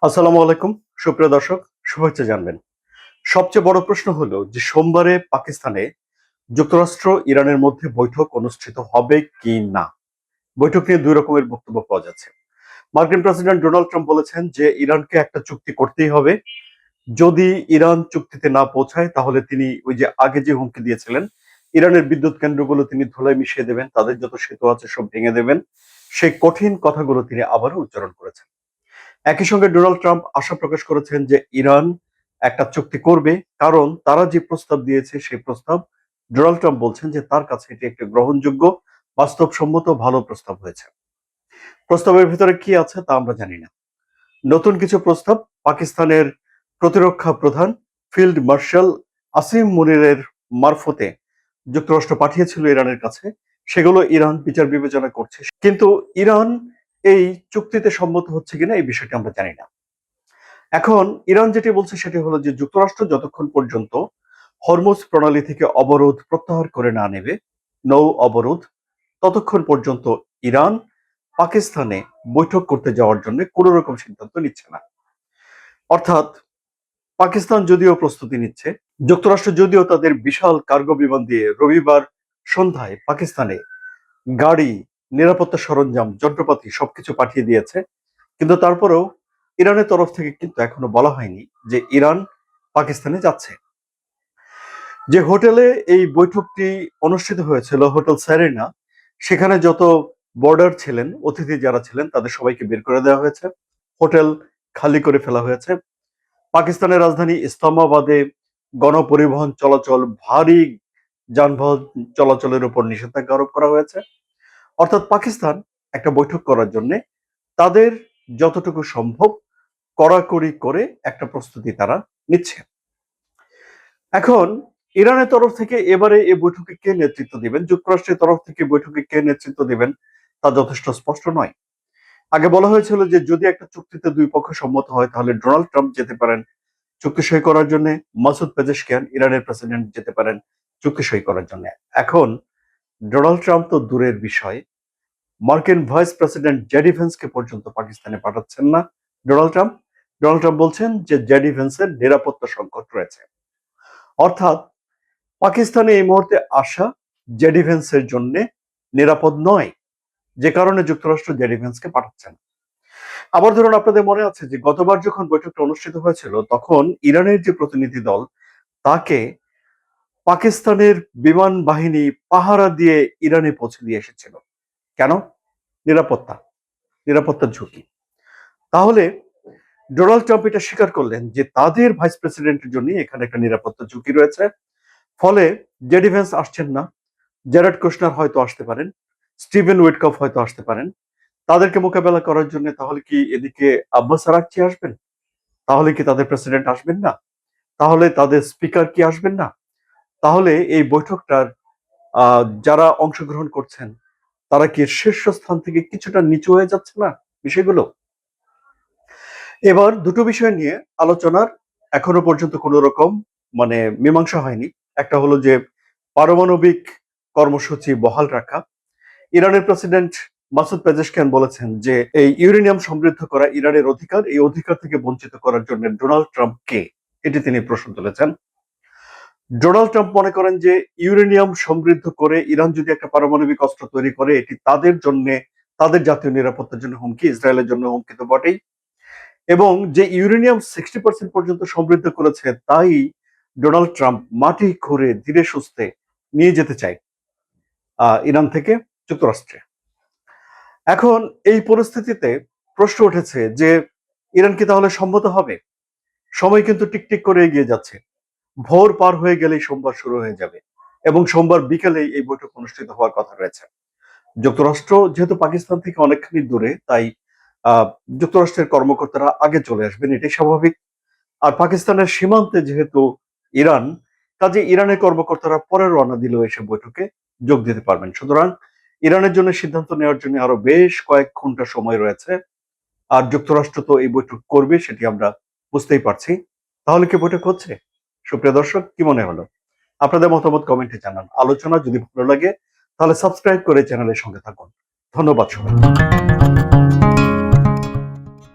আসসালামু আলাইকুম সুপ্রিয় দর্শক, শুভেচ্ছা জানবেন। সবচেয়ে বড় প্রশ্ন হলো যে সোমবারে পাকিস্তানে যুক্তরাষ্ট্র ইরানের মধ্যে বৈঠক অনুষ্ঠিত হবে কি না। বৈঠক নিয়ে দুই রকমের বক্তব্য পাওয়া যাচ্ছে। মার্কিন প্রেসিডেন্ট ডোনাল্ড ট্রাম্প বলেছেন যে ইরানকে একটা চুক্তি করতেই হবে। যদি ইরান চুক্তিতে না পৌঁছায় তাহলে তিনি ওই যে আগে যে হুমকি দিয়েছিলেন ইরানের বিদ্যুৎ কেন্দ্রগুলো তিনি ধুলায় মিশিয়ে দেবেন, তাদের যত সেতু আছে সব ভেঙে দেবেন, সেই কঠিন কথাগুলো তিনি আবারও উচ্চারণ করেছেন। একই সঙ্গে ডোনাল্ড ট্রাম্প আশা প্রকাশ করেছেন যে ইরান একটা চুক্তি করবে, কারণ তারা যে প্রস্তাব দিয়েছে সেই প্রস্তাব ডোনাল্ড ট্রাম্প বলছেন যে তার কাছে এটি একটি গ্রহণযোগ্য, বাস্তবসম্মত ভালো প্রস্তাব হয়েছে। প্রস্তাবের ভিতরে কি আছে তা আমরা জানি না। নতুন কিছু প্রস্তাব পাকিস্তানের প্রতিরক্ষা প্রধান ফিল্ড মার্শাল আসিম মুনিরের মারফতে যুক্তরাষ্ট্র পাঠিয়েছিল ইরানের কাছে। সেগুলো ইরান বিচার বিবেচনা করছে, কিন্তু ইরান এই চুক্তিতে সম্মত হচ্ছে কিনা এই বিষয়টি আমরা জানি না। এখন ইরান যেটি বলছে সেটি হলো যে যুক্তরাষ্ট্র যতক্ষণ পর্যন্ত হরমুজ প্রণালী থেকে অবরোধ প্রত্যাহার করে না নেবে, নৌ অবরোধ, ততক্ষণ পর্যন্ত ইরান পাকিস্তানে বৈঠক করতে যাওয়ার জন্য কোনো রকম সিদ্ধান্ত নিচ্ছে না। অর্থাৎ পাকিস্তান যদিও প্রস্তুতি নিচ্ছে, যুক্তরাষ্ট্র যদিও তাদের বিশাল কার্গো বিমান দিয়ে রবিবার সন্ধ্যায় পাকিস্তানে গাড়ি, নিরাপত্তা সরঞ্জাম, যন্ত্রপাতি সবকিছু পাঠিয়ে দিয়েছে, কিন্তু তারপরেও ইরানের তরফ থেকে কিন্তু এখনো বলা হয়নি যে ইরান পাকিস্তানে যাচ্ছে। যে হোটেলে এই বৈঠকটি অনুষ্ঠিত হয়েছিল, হোটেল সেরেনা, সেখানে যত বর্ডার ছিলেন, অতিথি যারা ছিলেন তাদের সবাইকে বের করে দেওয়া হয়েছে, হোটেল খালি করে ফেলা হয়েছে। পাকিস্তানের রাজধানী ইসলামাবাদে গণপরিবহন চলাচল, ভারী যানবাহন চলাচলের উপর নিষেধাজ্ঞা আরোপ করা হয়েছে। অর্থাৎ পাকিস্তান একটা বৈঠক করার জন্য তাদের যতটুকু সম্ভব কড়াকড়ি করে একটা প্রস্তুতি তারা নিচ্ছে। এখন ইরানের তরফ থেকে এবারে এই বৈঠকে কে নেতৃত্ব দিবেন, যুক্তরাষ্ট্রের তরফ থেকে বৈঠকে কে নেতৃত্ব দিবেন তা যথেষ্ট স্পষ্ট নয়। আগে বলা হয়েছিল যে যদি একটা চুক্তিতে দুই পক্ষ সম্মত হয় তাহলে ডোনাল্ড ট্রাম্প যেতে পারেন চুক্তি সই করার জন্য, মাসুদ পেজেশকিয়ান ইরানের প্রেসিডেন্ট যেতে পারেন চুক্তি সই করার জন্য। এখন ডোনাল্ড ট্রাম্প তো দূরের বিষয়, মার্কিন ভাইস প্রেসিডেন্ট জেডি ভেন্সকে পর্যন্ত পাকিস্তানে পাঠাচ্ছেন না ডোনাল্ড ট্রাম্প। ডোনাল্ড ট্রাম্প বলছেন যে জেডি ভেন্সের নিরাপত্তা সংকট রয়েছে। অর্থাৎ পাকিস্তানে এই মুহূর্তে আসা জেডি ভেন্সের জন্য নিরাপদ নয়, যে কারণে যুক্তরাষ্ট্র জেডি ভেন্সকে পাঠাচ্ছেন। আবার ধরুন, আপনাদের মনে আছে যে গতবার যখন বৈঠকটা অনুষ্ঠিত হয়েছিল তখন ইরানের যে প্রতিনিধি দল তাকে পাকিস্তানের বিমান বাহিনী পাহারা দিয়ে ইরানে পৌঁছে দিয়ে এসেছিল। কেন? নিরাপত্তা, নিরাপত্তার ঝুঁকি। তাহলে ডোনাল্ড ট্রাম্প এটা স্বীকার করলেন যে তাদের ভাইস প্রেসিডেন্টের জন্য এখানে একটা নিরাপত্তা ঝুঁকি রয়েছে, ফলে জেডি ভেন্স আসছেন না। জেরার্ড কুশনার হয়তো আসতে পারেন, স্টিভেন উইটকফ হয়তো আসতে পারেন তাদেরকে মোকাবেলা করার জন্য। তাহলে কি এদিকে আব্বাস আরাকচি আসবেন? তাহলে কি তাদের প্রেসিডেন্ট আসবেন না? তাহলে তাদের স্পিকার কি আসবেন না? তাহলে এই বৈঠকটার যারা অংশগ্রহণ করছেন তারা কি শীর্ষস্থান থেকে কিছুটা নিচু হয়ে যাচ্ছে না বিষয়গুলো? এবার দুটো বিষয় নিয়ে আলোচনার এখনো পর্যন্ত কোনো রকম মীমাংসা হয়নি। একটা হলো যে পারমাণবিক কর্মসূচি বহাল রাখা। ইরানের প্রেসিডেন্ট মাসুদ পেজেশকিয়ান বলেছেন যে এই ইউরেনিয়াম সমৃদ্ধ করা ইরানের অধিকার, এই অধিকার থেকে বঞ্চিত করার জন্য ডোনাল্ড ট্রাম্প কে, এটি তিনি প্রশ্ন তুলেছেন। ডোনাল্ড ট্রাম্প মনে করেন যে ইউরেনিয়াম সমৃদ্ধ করে ইরান যদি একটা পারমাণবিক অস্ত্র তৈরি করে এটি তাদের জন্য, তাদের জাতীয় নিরাপত্তার জন্য হুমকি, ইসরায়েলের জন্য হুমকি তো বটেই। এবং যে ইউরেনিয়াম 60% পর্যন্ত সমৃদ্ধ করেছে তাই ডোনাল্ড ট্রাম্প মাটি খুঁড়ে ধীরে সুস্থে নিয়ে যেতে চায় ইরান থেকে যুক্তরাষ্ট্রে। এখন এই পরিস্থিতিতে প্রশ্ন উঠেছে যে ইরান কি তাহলে সম্মত হবে? সময় কিন্তু টিকটিক করে এগিয়ে যাচ্ছে। ভোর পার হয়ে গেলেই সোমবার শুরু হয়ে যাবে এবং সোমবার বিকেলেই এই বৈঠক অনুষ্ঠিত হওয়ার কথা রয়েছে। যুক্তরাষ্ট্র যেহেতু পাকিস্তান থেকে অনেকখানি দূরে, তাই যুক্তরাষ্ট্রের কর্মকর্তারা আগে চলে আসবেন, এটাই স্বাভাবিক। আর পাকিস্তানের সীমান্তে যেহেতু ইরান, কাজে ইরানের কর্মকর্তারা পরে রওনা দিলেও এসে বৈঠকে যোগ দিতে পারবেন। সুতরাং ইরানের জন্য সিদ্ধান্ত নেওয়ার জন্য আরো বেশ কয়েক ঘন্টা সময় রয়েছে। আর যুক্তরাষ্ট্র তো এই বৈঠক করবে সেটি আমরা বুঝতেই পারছি। তাহলে কি বৈঠক হচ্ছে? সুপ্রিয় দর্শক, কি মনে হলো? আপনাদের মতামত কমেন্টে জানান। আলোচনা যদি ভালো লাগে তাহলে সাবস্ক্রাইব করে চ্যানেলের সঙ্গে থাকুন। ধন্যবাদ সবাই।